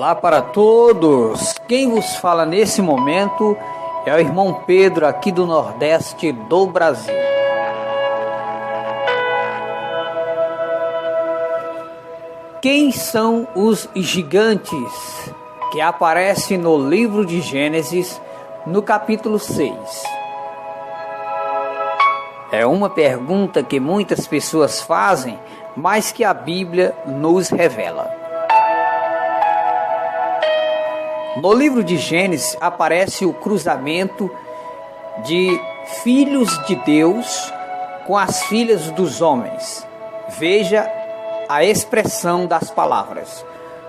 Olá para todos, quem vos fala nesse momento é o irmão Pedro aqui do Nordeste do Brasil. Quem são os gigantes que aparecem no livro de Gênesis no capítulo 6? É uma pergunta que muitas pessoas fazem, mas que a Bíblia nos revela. No livro de Gênesis aparece o cruzamento de filhos de Deus com as filhas dos homens. Veja a expressão das palavras.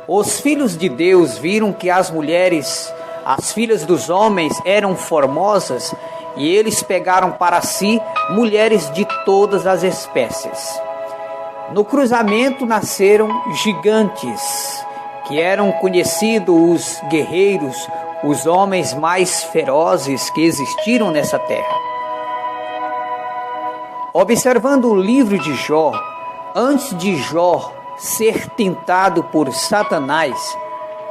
Os filhos de Deus viram que as mulheres, as filhas dos homens, eram formosas e eles pegaram para si mulheres de todas as espécies. No cruzamento nasceram gigantes, que eram conhecidos os guerreiros, os homens mais ferozes que existiram nessa terra. Observando o livro de Jó, antes de Jó ser tentado por Satanás,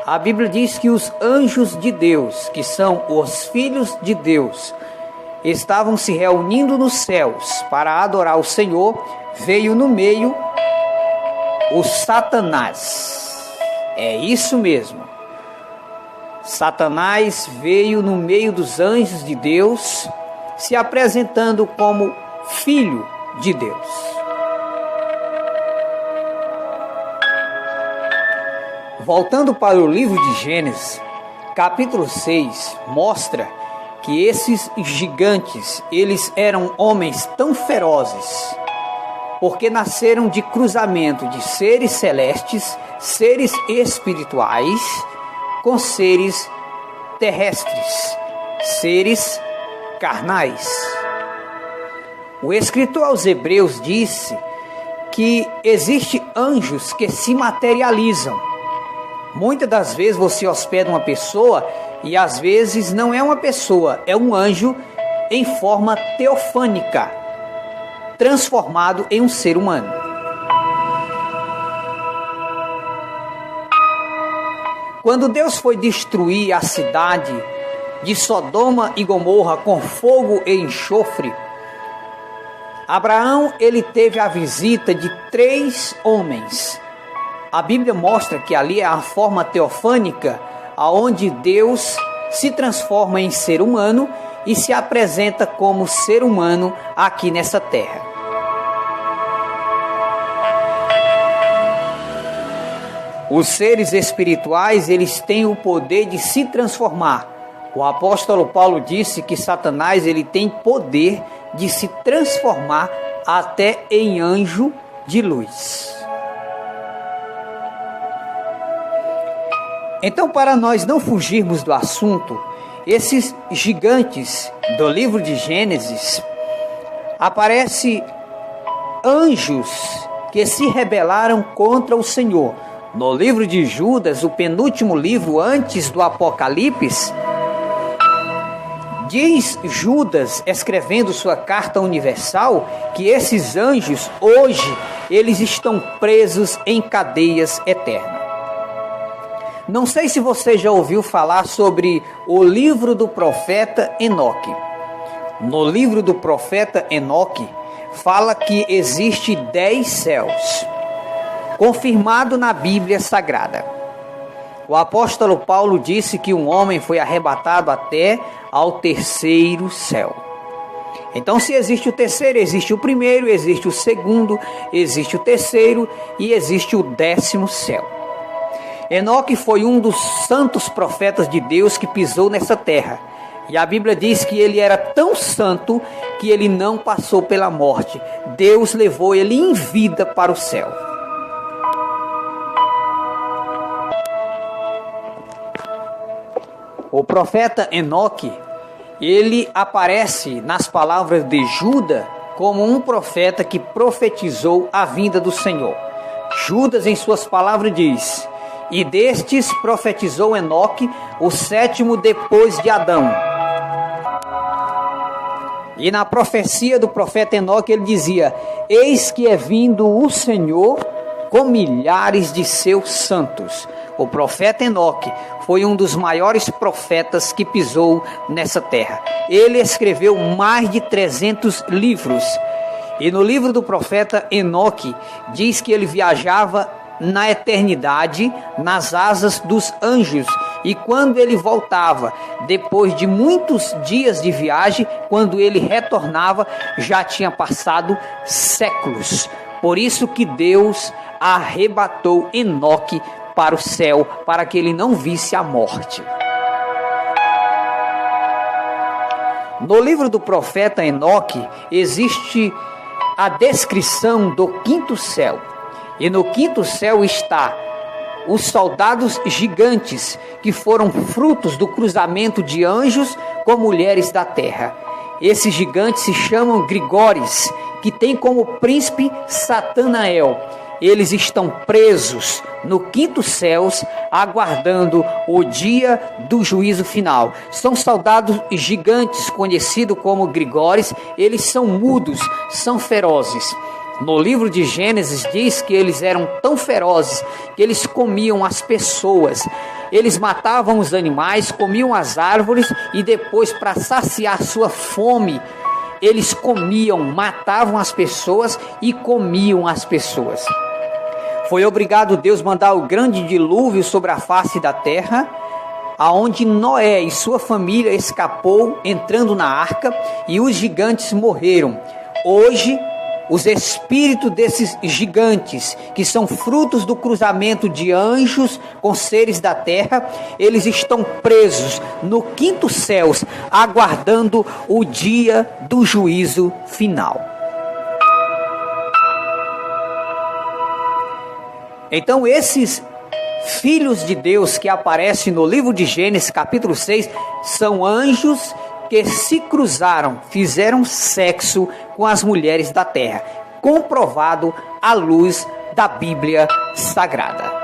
a Bíblia diz que os anjos de Deus, que são os filhos de Deus, estavam se reunindo nos céus para adorar o Senhor. Veio no meio o Satanás. É isso mesmo. Satanás veio no meio dos anjos de Deus, se apresentando como filho de Deus. Voltando para o livro de Gênesis, capítulo 6, mostra que esses gigantes, eles eram homens tão ferozes, porque nasceram de cruzamento de seres celestes, seres espirituais, com seres terrestres, seres carnais. O escritor aos Hebreus disse que existem anjos que se materializam. Muitas das vezes você hospeda uma pessoa e às vezes não é uma pessoa, é um anjo em forma teofânica, transformado em um ser humano. Quando Deus foi destruir a cidade de Sodoma e Gomorra com fogo e enxofre, Abraão ele teve a visita de 3 homens. A Bíblia mostra que ali é a forma teofânica, aonde Deus se transforma em ser humano e se apresenta como ser humano aqui nessa terra. Os seres espirituais, eles têm o poder de se transformar. O apóstolo Paulo disse que Satanás ele tem poder de se transformar até em anjo de luz. Então, para nós não fugirmos do assunto, esses gigantes do livro de Gênesis, aparecem anjos que se rebelaram contra o Senhor. No livro de Judas, o penúltimo livro antes do Apocalipse, diz Judas, escrevendo sua carta universal, que esses anjos, hoje, eles estão presos em cadeias eternas. Não sei se você já ouviu falar sobre o livro do profeta Enoque. No livro do profeta Enoque, fala que existe 10 céus, confirmado na Bíblia Sagrada. O apóstolo Paulo disse que um homem foi arrebatado até ao 3º céu. Então, se existe o terceiro, existe o primeiro, existe o segundo, existe o terceiro e existe o 10º céu. Enoque foi um dos santos profetas de Deus que pisou nessa terra. E a Bíblia diz que ele era tão santo que ele não passou pela morte. Deus levou ele em vida para o céu. O profeta Enoque, ele aparece nas palavras de Judas como um profeta que profetizou a vinda do Senhor. Judas, em suas palavras, diz: "E destes profetizou Enoque, o 7º depois de Adão." E na profecia do profeta Enoque ele dizia: "Eis que é vindo o Senhor com milhares de seus santos. O profeta Enoque foi um dos maiores profetas que pisou nessa terra. Ele escreveu mais de 300 livros. E no livro do profeta Enoque diz que ele viajava na eternidade nas asas dos anjos. E quando ele voltava, depois de muitos dias de viagem, quando ele retornava, já tinha passado séculos. Por isso que Deus arrebatou Enoque para o céu, para que ele não visse a morte. No livro do profeta Enoque existe a descrição do quinto céu. E no quinto céu está os soldados gigantes, que foram frutos do cruzamento de anjos com mulheres da terra. Esses gigantes se chamam Grigores, que tem como príncipe Satanael. Eles estão presos no quinto céu, aguardando o dia do juízo final. São soldados gigantes, conhecidos como Grigores. Eles são mudos, são ferozes. No livro de Gênesis diz que eles eram tão ferozes que eles comiam as pessoas. Eles matavam os animais, comiam as árvores e depois, para saciar sua fome, eles comiam, matavam as pessoas e comiam as pessoas. Foi obrigado Deus mandar o grande dilúvio sobre a face da terra, aonde Noé e sua família escapou entrando na arca e os gigantes morreram. Hoje, os espíritos desses gigantes, que são frutos do cruzamento de anjos com seres da terra, eles estão presos no quinto céu, aguardando o dia do juízo final. Então esses filhos de Deus que aparecem no livro de Gênesis capítulo 6, são anjos que se cruzaram, fizeram sexo com as mulheres da terra, comprovado à luz da Bíblia Sagrada.